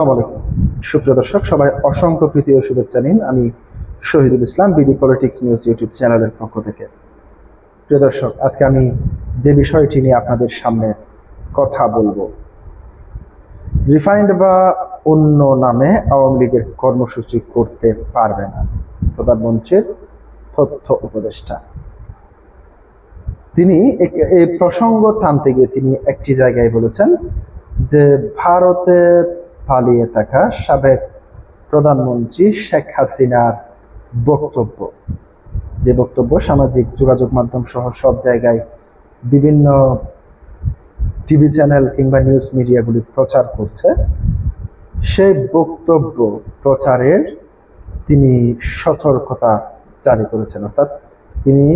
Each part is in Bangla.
আসসালামু আলাইকুম সুপ্রিয় দর্শক, সবাই অসংখ্য প্রীতি ও শুভেচ্ছা নিন। আমি Shahidul Islam, BD politics news YouTube চ্যানেলের পক্ষ থেকে। প্রিয় দর্শক, আজকে আমি যে বিষয়টি নিয়ে আপনাদের সামনে কথা বলবো, রিফাইন্ড বা অন্য নামে আওয়ামী লীগের কর্মসূচি করতে পারবে না প্রধানমন্ত্রীর তথ্য উপদেষ্টা। তিনি এই প্রসঙ্গ টানতে গিয়ে তিনি একটি জায়গায় বলেছেন যে ভারতে পালিয়ে থাকা সাবেক প্রধানমন্ত্রী শেখ হাসিনার বক্তব্য, যে বক্তব্য সামাজিক যোগাযোগ মাধ্যম সহ সব জায়গায় বিভিন্ন টিভি চ্যানেল কিংবা নিউজ মিডিয়াগুলি প্রচার করছে, সেই বক্তব্য প্রচারের তিনি সতর্কতা জারি করেছেন। অর্থাৎ তিনি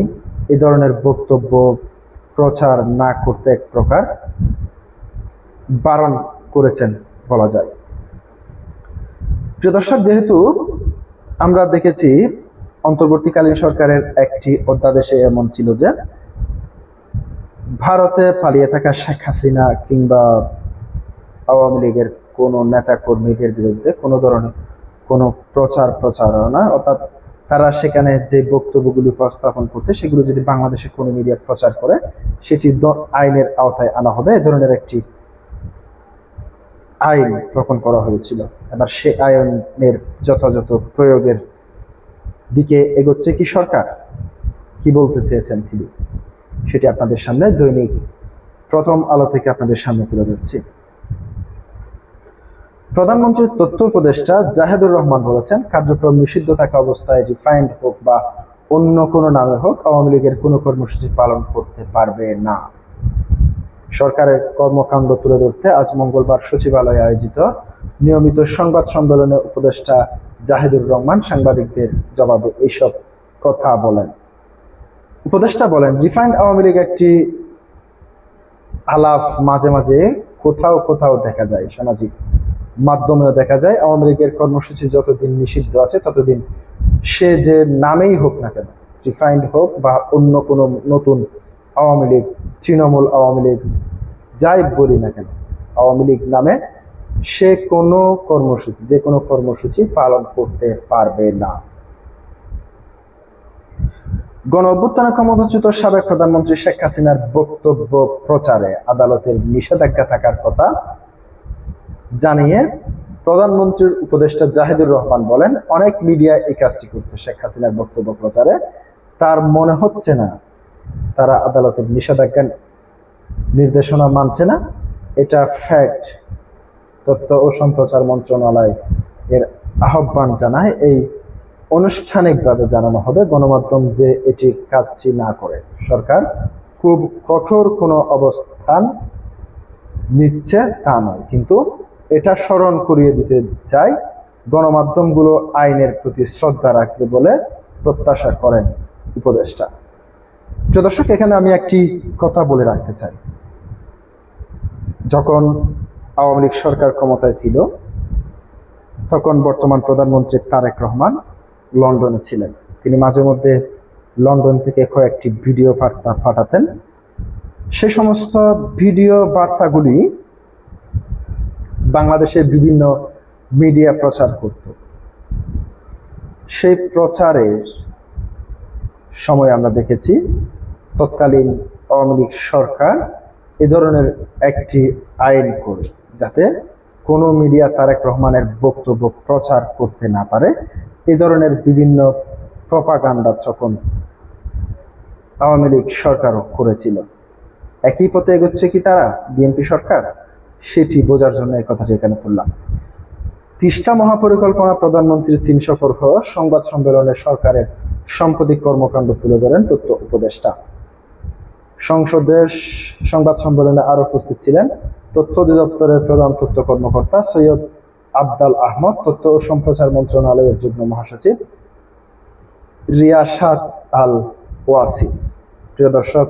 এই ধরনের বক্তব্য প্রচার না করতে এক প্রকার বারণ করেছেন বলা যায়। প্রিয় দর্শক, যেহেতু আমরা দেখেছি অন্তর্বর্তীকালীন সরকারের একটি অধ্যাদেশে এমন ছিল যে ভারতে পালিয়ে থাকা শেখ হাসিনা কিংবা আওয়ামী লীগের কোনো নেতা কর্মীদের বিরুদ্ধে কোনো ধরনের কোনো প্রচারণা, অর্থাৎ তারা সেখানে যে বক্তব্যগুলি উপস্থাপন করছে সেগুলো যদি বাংলাদেশের কোনো মিডিয়া প্রচার করে সেটি আইনের আওতায় আনা হবে। এ ধরনের একটি আইন তখন করা হয়েছিল। এবার সে আইনের যথাযথ প্রয়োগের দিকে এগোচ্ছে কি সরকার? কি বলতে চেয়েছেন তিনি, সেটি আপনাদের সামনে দৈনিক প্রথম আলো থেকে আপনাদের সামনে তুলে ধরছি। প্রধানমন্ত্রীর তথ্য উপদেষ্টা জাহেদুর রহমান বলেছেন, কার্যক্রম নিষিদ্ধ থাকা অবস্থায় রিফাইন্ড হোক বা অন্য কোনো নামে হোক আওয়ামী লীগের কোনো কর্মসূচি পালন করতে পারবে না। সরকারের কর্মকাণ্ড তুলে ধরতে আজ মঙ্গলবার সচিবালয়ে আয়োজিত নিয়মিত সংবাদ সম্মেলনে উপদেষ্টা জাহেদুর রহমান সাংবাদিকদের জবাবে এইসব কথা বলেন। উপদেষ্টা বলেন, রিফাইন্ড আওয়ামী লীগ একটি আলাপ মাঝে মাঝে কোথাও কোথাও দেখা যায়, সামাজিক মাধ্যমেও দেখা যায়। আওয়ামী লীগের কর্মসূচি যতদিন নিষিদ্ধ আছে ততদিন সে যে নামেই হোক না কেন, রিফাইন্ড হোক বা অন্য কোনো নতুন আওয়ামী লীগ, তৃণমূল আওয়ামী লীগ, যাই বলি না কেন, আওয়ামী লীগ নামে সে কোনো কর্মসূচি, যে কোনো কর্মসূচি পালন করতে পারবে না। গণ অভ্যুত্থানে ক্ষমতাচ্যুত সাবেক প্রধানমন্ত্রী শেখ হাসিনার বক্তব্য প্রচারে আদালতের নিষেধাজ্ঞা থাকার কথা জানিয়ে প্রধানমন্ত্রীর উপদেষ্টা জাহেদুর রহমান বলেন, অনেক মিডিয়া এই কাজটি করছে শেখ হাসিনার বক্তব্য প্রচারে। তার মনে হচ্ছে না তারা আদালতের নিষেধাজ্ঞা নির্দেশনা মানছে না। এটা ফ্যাক্ট। তথ্য ও সম্প্রচার মন্ত্রণালয় এর আহ্বান জানায়, এই আনুষ্ঠানিকভাবে জানানো হবে গণমাধ্যম যে এটি কাজটি না করে সরকার খুব কঠোর কোনো অবস্থান নিচ্ছে তা নয়, কিন্তু এটা স্মরণ করিয়ে দিতে চাই গণমাধ্যমগুলো আইনের প্রতি শ্রদ্ধা রাখবে বলে প্রত্যাশা করেন উপদেষ্টা। প্রিয় দর্শক, এখানে আমি একটি কথা বলে রাখতে চাই। যখন আওয়ামী লীগ সরকার ক্ষমতায় ছিল তখন বর্তমান প্রধানমন্ত্রী তারেক রহমান লন্ডনে ছিলেন। তিনি মাঝে মধ্যে লন্ডন থেকে কয়েকটি ভিডিও বার্তা পাঠাতেন। সে সমস্ত ভিডিও বার্তাগুলি বাংলাদেশের বিভিন্ন মিডিয়া প্রচার করত। সেই প্রচারের সময় আমরা দেখেছি তৎকালীন আওয়ামী লীগ সরকার এ ধরনের একটি আইন করে, যাতে কোনো মিডিয়া তারেক রহমানের বক্তব্য প্রচার করতে না পারে। এই ধরনের বিভিন্ন প্রপাগান্ডা তখন আওয়ামী লীগ সরকারও করেছিল। একই পথে এগোচ্ছে কি তারা, বিএনপি সরকার, সেটি বোঝার জন্য এই কথাটি এখানে তুললাম। তিস্তা মহাপরিকল্পনা প্রধানমন্ত্রীর চীন সফর হওয়া সংবাদ সম্মেলনে সরকারের সাম্প্রতিক কর্মকাণ্ড তুলে ধরেন তথ্য উপদেষ্টা। সংসদের সংবাদ সম্মেলনে আরো উপস্থিত ছিলেন তথ্য অধিদপ্তরের প্রধান তথ্য কর্মকর্তা সৈয়দ আবদাল আহমদ, তথ্য ও সম্প্রচার মন্ত্রণালয়ের যুগ্ম মহাসচিব রিয়াসাত আল ওয়াসিফ। প্রিয় দর্শক,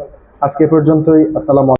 আজকে পর্যন্তই। আসসালামু আলাইকুম।